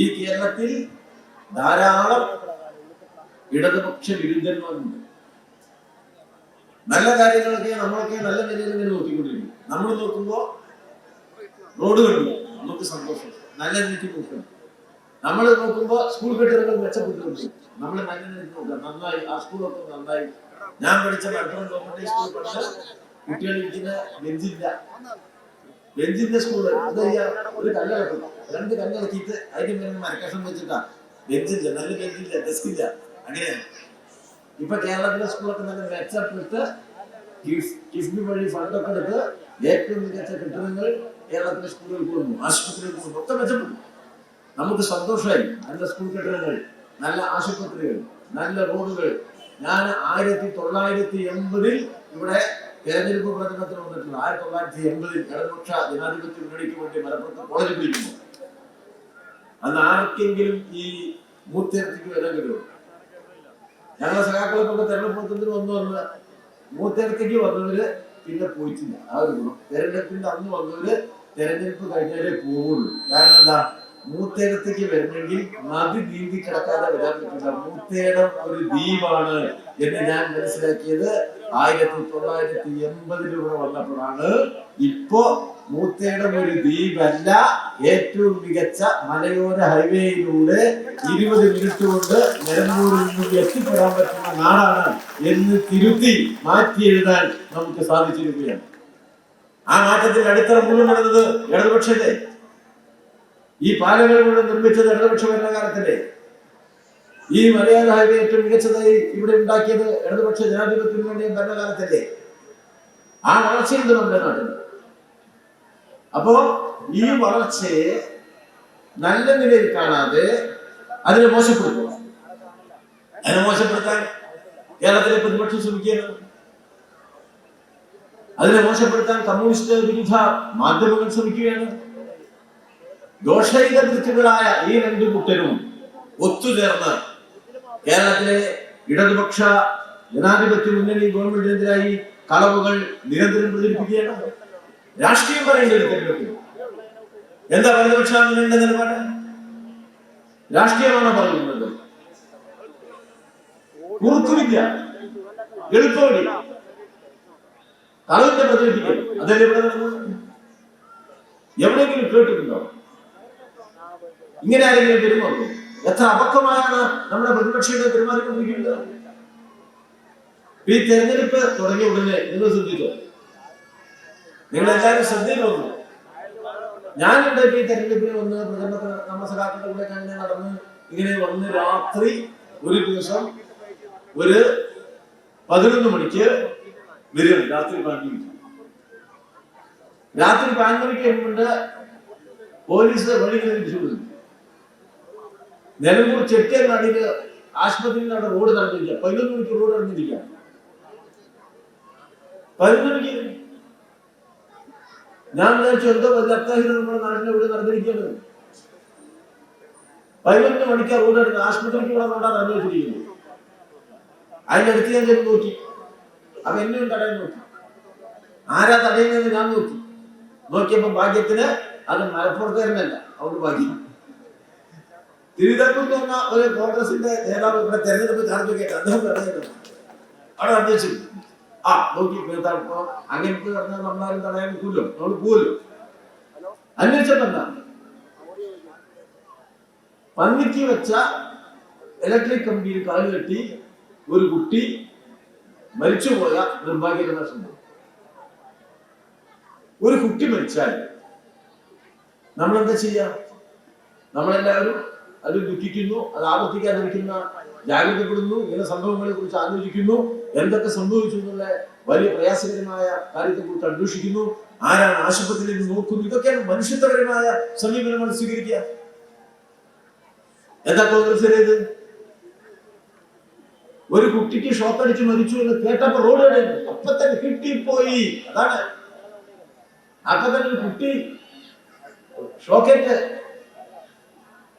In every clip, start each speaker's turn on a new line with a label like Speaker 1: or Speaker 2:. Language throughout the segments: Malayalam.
Speaker 1: ഈ കേരളത്തിൽ ധാരാളം ഇടതുപക്ഷ വിരുദ്ധന്മാരുണ്ട്. നല്ല കാര്യങ്ങളൊക്കെ നമ്മളൊക്കെ നല്ല നിലയിൽ ഇങ്ങനെ നോക്കിക്കൊണ്ടിരിക്കും. നമ്മൾ നോക്കുമ്പോ റോഡ് കണ്ടു, നമുക്ക് സന്തോഷം, നല്ല രീതിക്ക് നോക്കണം. നമ്മൾ നോക്കുമ്പോ സ്കൂൾ കെട്ടിടങ്ങൾ മെച്ചപ്പെട്ടിട്ടുണ്ട്, നമ്മൾ നല്ല രീതിക്ക് നോക്കാം, നന്നായി ആ സ്കൂളൊക്കെ നന്നായി. ഞാൻ പഠിച്ച മലപ്പുറം ഗവൺമെന്റ് സ്കൂൾ പഠിച്ച കുട്ടികളിരിക്കുന്ന ബെഞ്ചില്ല, ബെഞ്ചിന്റെ സ്കൂള് ഒരു കല്ലിളക്കും, 2 കല്ലിളക്കിയിട്ട് അതിന്റെ മേലെ മരക്കഷം വെച്ചിട്ടാ. ബെഞ്ചില്ല, നല്ല ബെഞ്ചില്ല, ഡെസ്ക് ഇല്ല, അങ്ങനെയാണ്. ഇപ്പൊ കേരളത്തിലെ സ്കൂളൊക്കെ നല്ല മെച്ചപ്പെട്ട് കിഫ്ബി വഴി ഫണ്ടൊക്കെ എടുത്ത് ഏറ്റവും മികച്ച കെട്ടിടങ്ങൾ കേരളത്തിലെ സ്കൂളുകൾക്ക് വന്നു, ആശുപത്രികൾക്ക് വന്നു, ഒക്കെ മെച്ചപ്പെട്ടു. നമുക്ക് സന്തോഷമായി. നല്ല സ്കൂൾ കെട്ടിടങ്ങൾ, നല്ല ആശുപത്രികൾ, നല്ല റോഡുകൾ. ഞാൻ 1980 ഇവിടെ തെരഞ്ഞെടുപ്പ് പ്രചരണത്തിന് വന്നിട്ടുണ്ട്. 1980 ഇടതുപക്ഷ ജനാധിപത്യ മുന്നണിക്ക് വേണ്ടി മലപ്പുറത്ത് കോളേജ് പിടിക്കുന്നു. അന്ന് ആർക്കെങ്കിലും ഈ മൂത്തേർത്തിക്ക് വില കിട്ടുമോ? ഞങ്ങളെ സഖാക്കളൊക്കെ തെരഞ്ഞെടുപ്പത്തിന് വന്ന് മൂത്തേർത്തിക്ക് വന്നവര് പിന്നെ പോയിട്ടില്ല. ആ ഒരു ഗുണം. തെരഞ്ഞെടുപ്പിന്റെ അന്ന് വന്നവര് തെരഞ്ഞെടുപ്പ് കഴിഞ്ഞാലേ പോവുള്ളൂ. കാരണം എന്താ? മൂത്തേടത്തേക്ക് വരണമെങ്കിൽ നദി നീന്തി കിടക്കാതെ വരാൻ പറ്റില്ല. മൂത്തേടം ഒരു ദ്വീപാണ് എന്ന് ഞാൻ മനസ്സിലാക്കിയത് 1980 ഇവിടെ വന്നപ്പോഴാണ്. ഇപ്പോ മൂത്തേടം ഒരു ദ്വീപല്ല, ഏറ്റവും മികച്ച മലയോര ഹൈവേയിലൂടെ 20 മിനിറ്റ് കൊണ്ട് നിലമ്പൂരിൽ നിന്ന് എത്തിപ്പെടാൻ പറ്റുന്ന നാടാണ് എന്ന് തിരുത്തി മാറ്റി എഴുതാൻ നമുക്ക് സാധിച്ചിരിക്കുകയാണ്. ആ മാറ്റത്തിന്റെ അടിത്തറ മുഴുവൻ നടന്നത് ഇടതുപക്ഷത്തെ. ഈ പാലങ്ങൾ മുഴുവൻ നിർമ്മിച്ചത് ഇടതുപക്ഷ ഭരണകാലത്തിലെ. ഈ മലയോര ഹൈവേ ഏറ്റവും മികച്ചതായി ഇവിടെ ഉണ്ടാക്കിയത് ഇടതുപക്ഷ ജനാധിപത്യത്തിന് വേണ്ടി ഭരണകാലത്തിലെ. ആ വളർച്ചയുണ്ട് നമ്മുടെ നാട്ടിൽ. അപ്പോ ഈ വളർച്ചയെ നല്ല നിലയിൽ കാണാതെ അതിനെ മോശപ്പെടുത്തുക, അതിനെ മോശപ്പെടുത്താൻ കേരളത്തിലെ പ്രതിപക്ഷം ശ്രമിക്കുകയാണ്. അതിനെ മോശപ്പെടുത്താൻ കമ്മ്യൂണിസ്റ്റ് വിരുദ്ധ മാധ്യമങ്ങൾ ശ്രമിക്കുകയാണ്. ദോഷൈക ദൃക്കളായ ഈ 2 കൂട്ടരും ഒത്തുചേർന്ന് കേരളത്തിലെ ഇടതുപക്ഷ ജനാധിപത്യ മുന്നണി ഗവൺമെന്റിനെതിരായി കളവുകൾ നിരന്തരം പ്രചരിപ്പിക്കുകയാണ്. രാഷ്ട്രീയം പറയേണ്ട ഒരു തെരഞ്ഞെടുപ്പ്. എന്താ വലതുപക്ഷ മുന്നണിയുടെ നിലപാട്? രാഷ്ട്രീയമാണോ പറയുന്നത്? കുറുക്കുവിദ്യ, എളുപ്പവഴി, കളവിന്റെ പ്രചരിപ്പിക്കുക, അതല്ലേ ഇവിടെ നടന്നത്? എവിടെയെങ്കിലും കേട്ടിട്ടുണ്ടോ? ഇങ്ങനെ ആരെങ്കിലും പെരുമാറുന്നു? എത്ര അപക്വമായാണ് നമ്മുടെ പ്രതിപക്ഷിയുടെ പെരുമാറിക്കൊണ്ടിരിക്കുന്നത്. ഈ തെരഞ്ഞെടുപ്പ് തുടങ്ങിയ ഉടനെ നിങ്ങൾ ശ്രദ്ധിച്ചോ? നിങ്ങളെല്ലാവരും ശ്രദ്ധയിൽ വന്നു. ഞാനിവിടെ ഈ തെരഞ്ഞെടുപ്പിന് വന്ന് പ്രചരണത്തിന് നമ്മുടെ സഖാക്കളുടെ കൂടെ ഞാൻ നടന്ന് ഇങ്ങനെ വന്ന് രാത്രി ഒരു ദിവസം ഒരു 11 മണിക്ക് വരും. രാത്രി 12 മണിക്ക് വരുമ്പോണ്ട് പോലീസ് വഴി തിരിച്ചു. നിലമ്പൂർ ചെട്ടിയങ്ങാടിയില് ആശുപത്രിയിൽ അവിടെ റോഡ് നടന്നിരിക്കുക. 11 മണിക്ക് റോഡ് നടന്നിരിക്കുക. 11 മണിക്ക് ഞാൻ വിചാരിച്ചു എന്തോ വലിയ അത്യാഹിതം നമ്മുടെ നാട്ടിലെ ഇവിടെ നടന്നിരിക്കുകയാണ്. 11 മണിക്ക് റോഡ് നടന്നത്. ആശുപത്രിക്ക് ഇവിടെ റോഡാണ് അനുവദിച്ചിരിക്കുന്നത്. അതിനടുത്ത് ഞാൻ ചെന്ന് നോക്കി. അപ്പൊ എന്നെയും തടയാൻ നോക്കി. ആരാ തടയുന്നതെന്ന് ഞാൻ നോക്കി. നോക്കിയപ്പോ ഭാഗ്യത്തിന് അത് മലപ്പുറത്തേരനല്ല, അവിടെ ഭാഗ്യം. തിരുവിതാംകൂർ എന്ന ഒരു കോൺഗ്രസിന്റെ നേതാവ് ഇവിടെ തെരഞ്ഞെടുപ്പ് ചാർജ് കേട്ട് അദ്ദേഹം തടയുന്നത് അവിടെ അന്വേഷിച്ചു. നോക്കി അങ്ങനത്തെ പറഞ്ഞാൽ നമ്മളാരും തടയാൻ നിൽക്കുമല്ലോ, നമ്മൾ പോവല്ലോ. അന്വേഷിച്ചപ്പോ പന്നിക്ക് വെച്ച ഇലക്ട്രിക് കമ്പിയിൽ കാല് കെട്ടി ഒരു കുട്ടി മരിച്ചുപോയ നിർഭാഗ്യകരമായ സംഭവം. ഒരു കുട്ടി മരിച്ചാൽ നമ്മളെന്താ ചെയ്യാ? നമ്മളെല്ലാവരും അത് ദുഃഖിക്കുന്നു, അത് ആവർത്തിക്കാതിരിക്കുന്ന ജാഗ്രതപ്പെടുന്നു, ഇങ്ങനെ സംഭവങ്ങളെ കുറിച്ച് ആലോചിക്കുന്നു, എന്തൊക്കെ സംഭവിച്ചു എന്നുള്ള വലിയ പ്രയാസകരമായ കാര്യത്തെ കുറിച്ച് അന്വേഷിക്കുന്നു, ആരാണ് ആശുപത്രിയിൽ നോക്കുന്നു. ഇതൊക്കെയാണ് മനുഷ്യത്വപരമായ സമീപനമാണ് സ്വീകരിക്കുക. എന്താ കോൺഗ്രസിലേത്? ഒരു കുട്ടിക്ക് ഷോക്കടിച്ച് മരിച്ചു എന്ന് കേട്ടപ്പോ റോഡ് അപ്പൊ തന്നെ കിട്ടിപ്പോയി. അതാണ് അപ്പൊ തന്നെ ഒരു കുട്ടി ഷോക്കേറ്റ്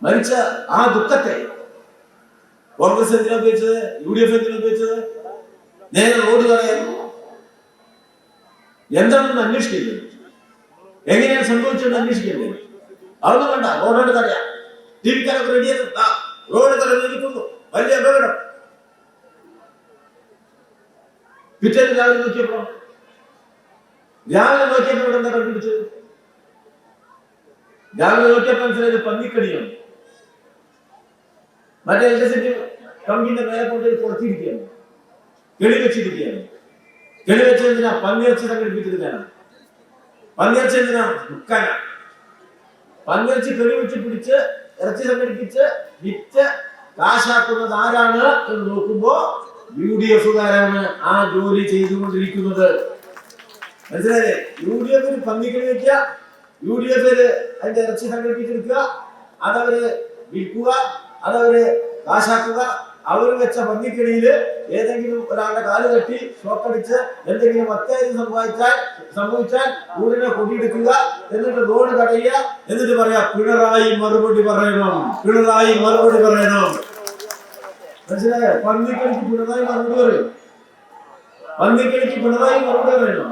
Speaker 1: മരിച്ച ആ ദുഃഖത്തെ കോൺഗ്രസ് എന്തിനാ ഉപയോഗിച്ചത്? UDF എന്തിനാ ഉപയോഗിച്ചത്? നേരെ റോഡ് തടയായിരുന്നു. എന്താണെന്ന് അന്വേഷിക്കില്ലേ? എങ്ങനെയാണ് സംഭവിച്ചതെന്ന് അന്വേഷിക്കില്ലേ? അതൊന്നും വേണ്ട, റോഡോട് തടയാം. ടിവിക്കാരൊക്കെ റെഡിയായി റോഡ് തടഞ്ഞിരിക്കുന്നു, വലിയ അപകടം. പിറ്റേന്ന് രാവിലെ നോക്കിയപ്പോ ഇവിടെ എന്താ കണ്ടുപിടിച്ചത്? രാവിലെ നോക്കിയപ്പോ മനസ്സിലായത് പന്നിക്കണിയാണ്. മറ്റേ ഇലക്ട്രിസിറ്റി കമ്പിന്റെ മേലെ കൊണ്ട് കൊടുത്തിരിക്കുകയാണ്, കെണി വെച്ചിരിക്കുകയാണ്. കെണി വെച്ചെന്തിനാ? പന്നിയിറച്ചി സംഘടിപ്പിച്ചിരിക്കാനാണ്. പന്നിയിറച്ചി എന്തിനാ? വിൽക്കാനാ. പന്നിയിറച്ചി കെണി വെച്ച് പിടിച്ച് ഇറച്ചി സംഘടിപ്പിച്ച് വിറ്റ് കാശാക്കുന്നത് ആരാണ് എന്ന് നോക്കുമ്പോ UDF-കാരാണ് ആ ജോലി ചെയ്തുകൊണ്ടിരിക്കുന്നത്. മനസ്സിലായില്ലേ? UDF പന്നിക്കണി വെക്കുക, UDF അതിന്റെ ഇറച്ചി സംഘടിപ്പിച്ചെടുക്കുക, അതവര് വിൽക്കുക, അതവര് കാശാക്കുക. അവർ വെച്ച പന്നിക്കണിയില് ഏതെങ്കിലും ഒരാളുടെ കാല് തട്ടി ഷോക്കടിച്ച് എന്തെങ്കിലും അത്യാവശ്യം സംഭവിച്ചാൽ ഉടനെ കൊടിയെടുക്കുക, എന്നിട്ട് റോഡ് തടയുക, എന്നിട്ട് പറയാ പിണറായി മറുപടി പറയണം, പിണറായി മറുപടി പറയണം. മനസ്സിലായോ? പന്നിക്കണിക്ക് പിണറായി മറുപടി പറയും, പന്നിക്കണിക്ക് പിണറായി മറുപടി പറയണം.